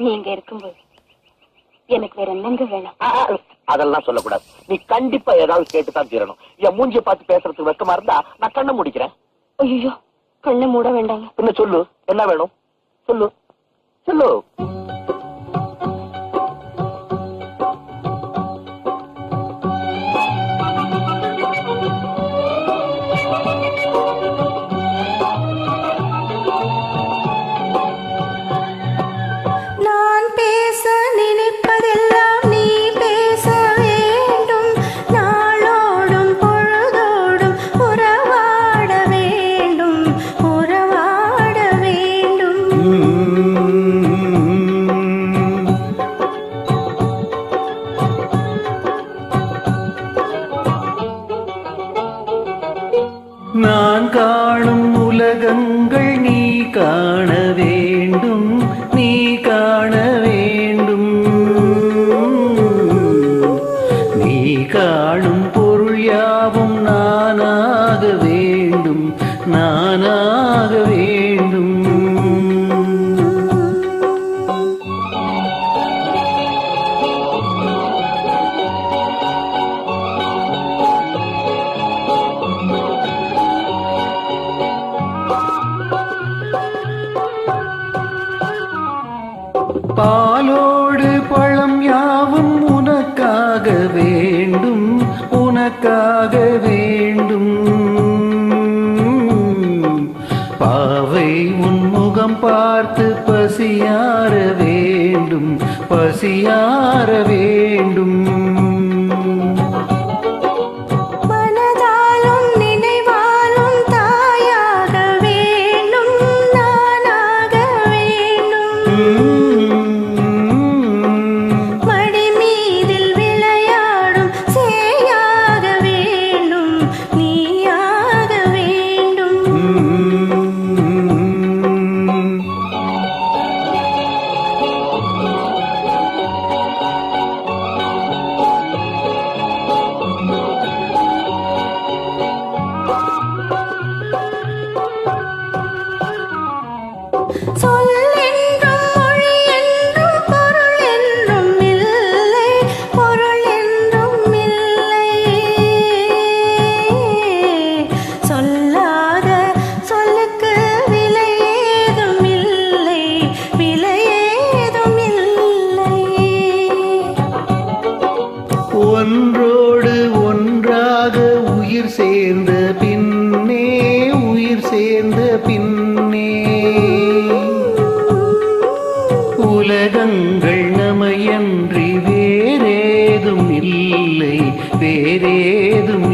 நீங்க இருக்கும்போது எனக்கு வேற என்னங்க வேணும்? அதெல்லாம் சொல்லக்கூடாது. நீ கண்டிப்பா ஏதாவது கேட்டுதான் தீரணும். என் மூஞ்சிய பார்த்து பேசுறதுக்கு வெக்கமா இருந்தா நான் கண்ணை முடிக்கிறேன். ஐயோ, கண்ணை மூட வேண்டாங்க. என்ன சொல்லு, என்ன வேணும் சொல்லு சொல்லு. நான் காணும் உலகங்கள் நீ காண வேண்டும், நீ காண வேண்டும். நீ காணும் பொருள் யாவும் நானாக வேண்டும், நானாக வேண்டும். பாலோடு பழம் யாவும் உனக்காக வேண்டும், உனக்காக வேண்டும். பாவை உன் முகம் பார்த்து பசியார வேண்டும், பசியார வேண்டும். ஒன்றோடு ஒன்றாக உயிர் சேர்ந்த பின்னே, உயிர் சேர்ந்த பின்னே உலகங்கள் நமையன்றி வேறேதும் இல்லை, வேறேதும்